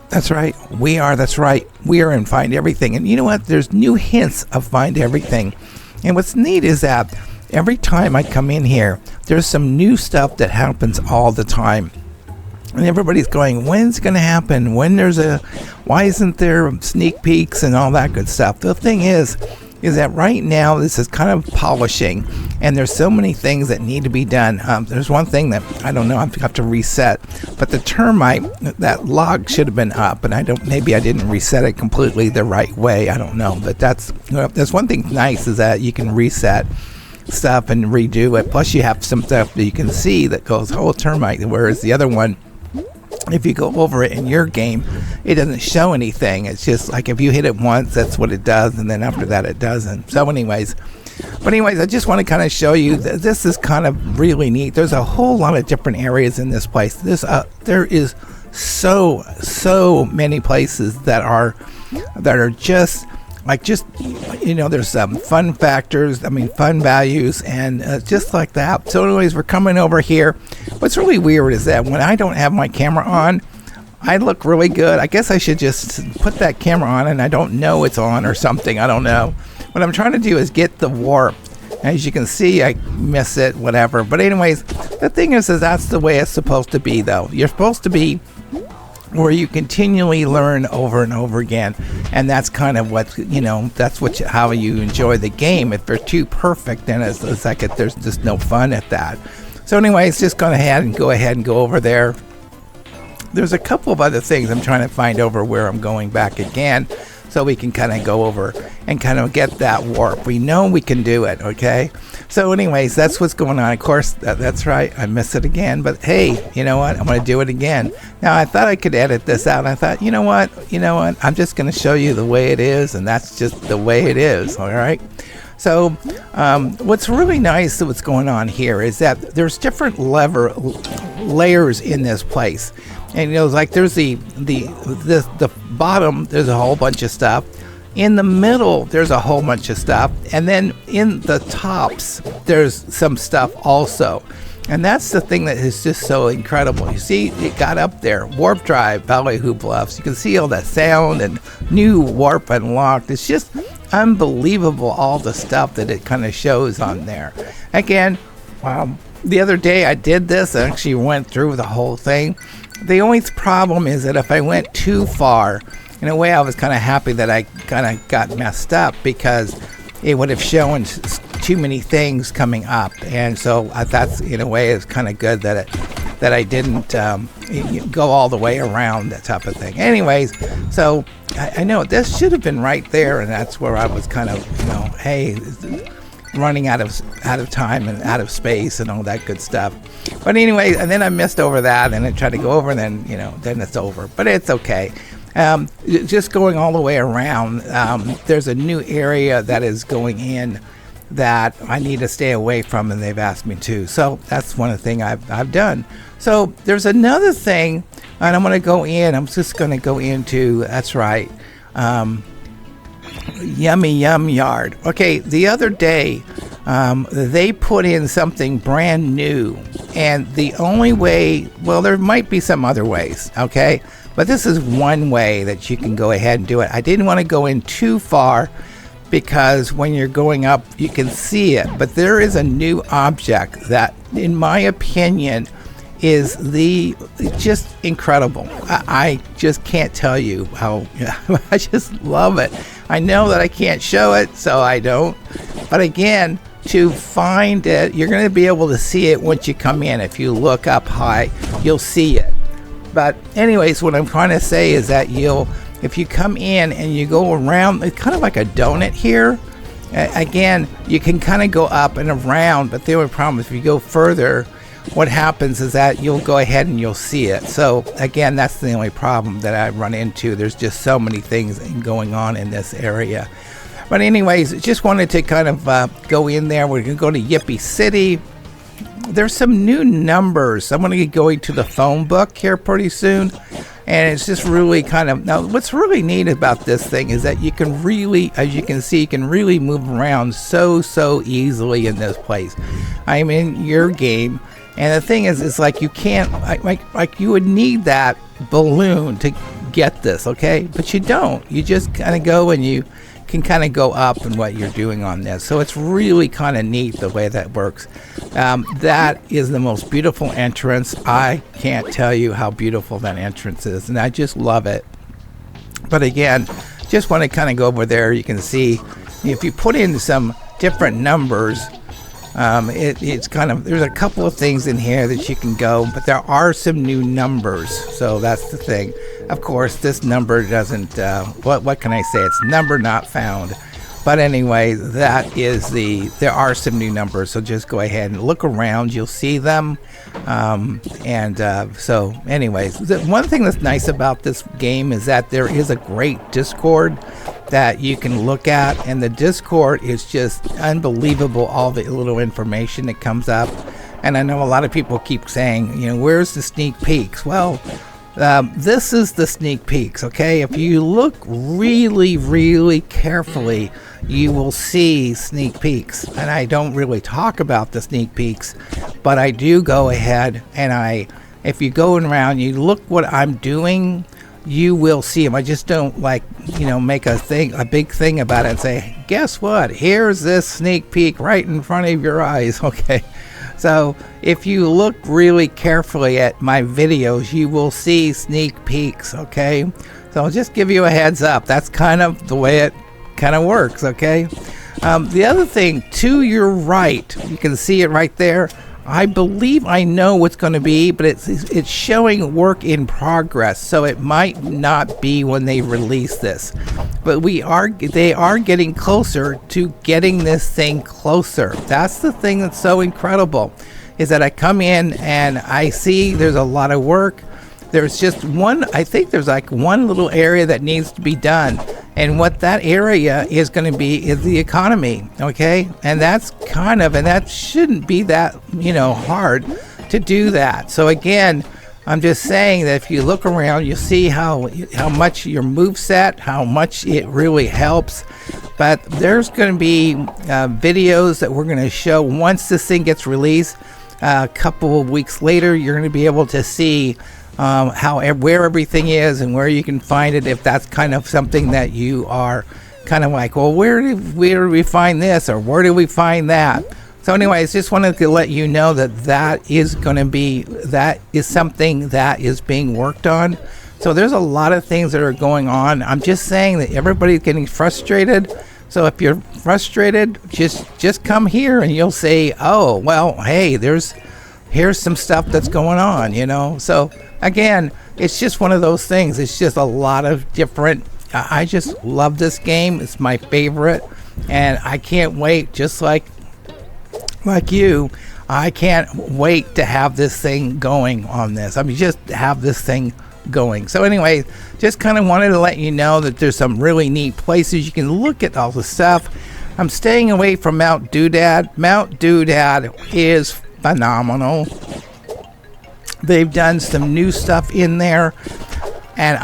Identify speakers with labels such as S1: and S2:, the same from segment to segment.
S1: That's right. We are. That's right. We are in Find Everything. And you know what? There's new hints of Find Everything. And what's neat is that every time I come in here, there's some new stuff that happens all the time. And everybody's going, when's it going to happen? Why isn't there sneak peeks and all that good stuff? The thing is that right now this is kind of polishing, and there's so many things that need to be done. There's one thing that I don't know, I have to reset, but the termite, that log should have been up, and maybe I didn't reset it completely the right way. I don't know, but that's one thing nice is that you can reset stuff and redo it. Plus you have some stuff that you can see that goes, oh, termite, whereas the other one, if you go over it in your game, it doesn't show anything. It's just like if you hit it once, that's what it does, and then after that it doesn't. So anyways, I just want to kind of show you that this is kind of really neat. There's a whole lot of different areas in this place. There is so many places that are just there's fun factors, fun values, and just like that. So anyways, we're coming over here. What's really weird is that when I don't have my camera on, I look really good. I guess I should just put that camera on and I don't know it's on or something. I don't know. What I'm trying to do is get the warp. As you can see, I miss it, whatever. But anyways, the thing is that's the way it's supposed to be, though. You're supposed to be where you continually learn over and over again, and that's kind of what how you enjoy the game. If they're too perfect, then it's like there's just no fun at that. So anyways, just go ahead and go over there. There's a couple of other things I'm trying to find over where I'm going back again, so we can kind of go over and kind of get that warp. We know we can do it, okay? So anyways, that's what's going on. Of course, that's right, I missed it again, but hey, you know what? I'm going to do it again. Now, I thought I could edit this out. I thought, you know what? I'm just going to show you the way it is, and that's just the way it is, all right? So what's really nice what's going on here is that there's different layers in this place. And like there's the bottom, there's a whole bunch of stuff. In the middle, there's a whole bunch of stuff. And then in the tops, there's some stuff also. And that's the thing that is just so incredible. You see, it got up there. Warp Drive, Ballyhoo Bluffs. You can see all that sound and new warp unlocked. It's just unbelievable, all the stuff that it kind of shows on there. Again, the other day I did this. I actually went through the whole thing. The only problem is that if I went too far, in a way I was kind of happy that I kind of got messed up, because it would have shown too many things coming up, and so that's, in a way, it's kind of good that I didn't go all the way around, that type of thing. Anyways, so I know this should have been right there, and that's where I was kind of, hey, running out of time and out of space and all that good stuff. But anyway, and then I missed over that, and I tried to go over, and then then it's over. But it's okay. Just going all the way around, there's a new area that is going in that I need to stay away from, and they've asked me to. So that's one of the things I've done. So there's another thing, and I'm going to go in. I'm just going to go into, that's right, Yummy Yum Yard. Okay, the other day, they put in something brand new, and the only way, well, there might be some other ways, okay? But this is one way that you can go ahead and do it. I didn't want to go in too far, because when you're going up, you can see it. But there is a new object that, in my opinion, is just incredible. I just can't tell you how, I just love it. I know that I can't show it, so I don't. But again, to find it, you're going to be able to see it once you come in. If you look up high, you'll see it. But anyways, what I'm trying to say is that if you come in and you go around, it's kind of like a donut here. Again, you can kind of go up and around, but the only problem is if you go further, what happens is that you'll go ahead and you'll see it. So again, that's the only problem that I run into. There's just so many things going on in this area. But anyways, just wanted to kind of go in there. We're going to go to Yippee City. There's some new numbers. I'm going to be going to the phone book here pretty soon. And it's just really kind of, now what's really neat about this thing is that you can really, as you can see, you can really move around so easily in this place. I'm in your game. And the thing is, it's like you can't, like you would need that balloon to get this, okay? But you don't. You just kind of go and you can kind of go up in what you're doing on this. So it's really kind of neat the way that works. That is the most beautiful entrance. I can't tell you how beautiful that entrance is, and I just love it. But again, just want to kind of go over there. You can see if you put in some different numbers, it's kind of, there's a couple of things in here that you can go, but there are some new numbers. So that's the thing. Of course, this number doesn't, what can I say? It's number not found. But anyway, that is there are some new numbers. So just go ahead and look around. You'll see them. So anyways, one thing that's nice about this game is that there is a great Discord that you can look at. And the Discord is just unbelievable, all the little information that comes up. And I know a lot of people keep saying, where's the sneak peeks? Well, this is the sneak peeks, okay? If you look really, really carefully, you will see sneak peeks. And I don't really talk about the sneak peeks, but I do go ahead and if you go around, you look what I'm doing, you will see them. I just don't make a big thing about it and say, guess what? Here's this sneak peek right in front of your eyes, okay? So if you look really carefully at my videos, you will see sneak peeks, okay? So I'll just give you a heads up. That's kind of the way it kind of works, okay? The other thing, to your right, you can see it right there. I believe I know what's going to be, but it's showing work in progress, so it might not be when they release this. But they are getting closer to getting this thing closer. That's the thing that's so incredible, is that I come in and I see there's a lot of work. There's just I think there's like one little area that needs to be done. And what that area is going to be is the economy, okay? And that shouldn't be that, hard to do that. So again, I'm just saying that if you look around, you'll see how much your moveset, how much it really helps. But there's going to be videos that we're going to show once this thing gets released. A couple of weeks later, you're going to be able to see where everything is and where you can find it, if that's kind of something that you are kind of like, well, where did we find this, or where did we find that? So anyways, just wanted to let you know that is something that is being worked on. So there's a lot of things that are going on. I'm just saying that everybody's getting frustrated. So if you're frustrated, just come here and you'll say, oh, well, hey, here's some stuff that's going on, So again, it's just one of those things. It's just a lot of different. I just love this game. It's my favorite, and I can't wait. Just like you, I can't wait to have this thing going on this. Just have this thing going. So anyway, just kind of wanted to let you know that there's some really neat places you can look at all the stuff. I'm staying away from Mount Doodad. Mount Doodad is phenomenal. They've done some new stuff in there, and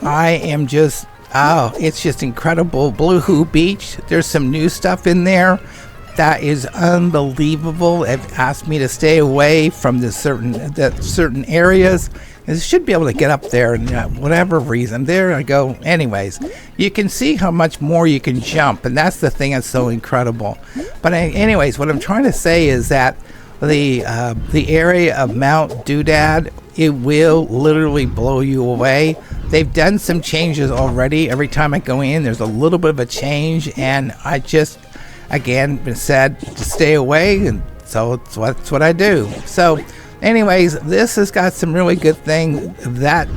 S1: it's just incredible. Blue Beach, there's some new stuff in there that is unbelievable. They've asked me to stay away from the certain areas. I should be able to get up there, and whatever reason, there I go. Anyways, you can see how much more you can jump, and that's the thing that's so incredible. But anyways, what I'm trying to say is that the area of Mount Doodad, it will literally blow you away. They've done some changes already. Every time I go in, there's a little bit of a change, and I just, again, been said to stay away, and so that's what I do. So anyways, this has got some really good things. That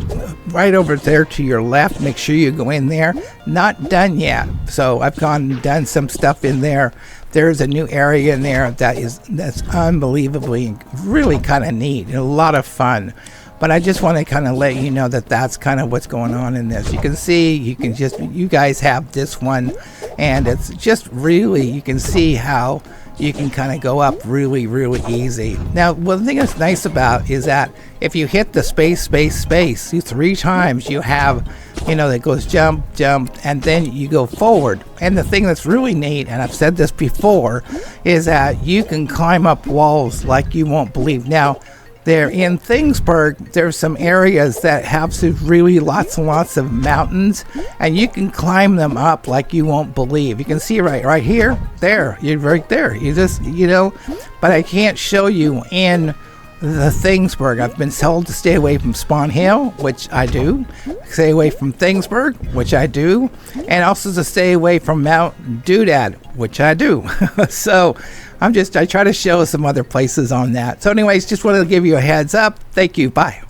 S1: right over there to your left, make sure you go in there. Not done yet. So I've gone and done some stuff in there. There's a new area in there that's unbelievably really kind of neat and a lot of fun. But I just want to kind of let you know that that's kind of what's going on in this. You can see, you guys have this one, and it's just really, you can see how you can kind of go up really, really easy. Now, one thing that's nice about is that if you hit the space 3 times, you have, that goes jump, and then you go forward. And the thing that's really neat, and I've said this before, is that you can climb up walls like you won't believe. Now, There in Thingsburg, there's some areas that have some really lots and lots of mountains, and you can climb them up like you won't believe. You can see right here, there, you're right there. You just, but I can't show you in the Thingsburg. I've been told to stay away from Spawn Hill, which I do. Stay away from Thingsburg, which I do. And also to stay away from Mount Doodad, which I do. So I try to show some other places on that. So anyways, just wanted to give you a heads up. Thank you. Bye.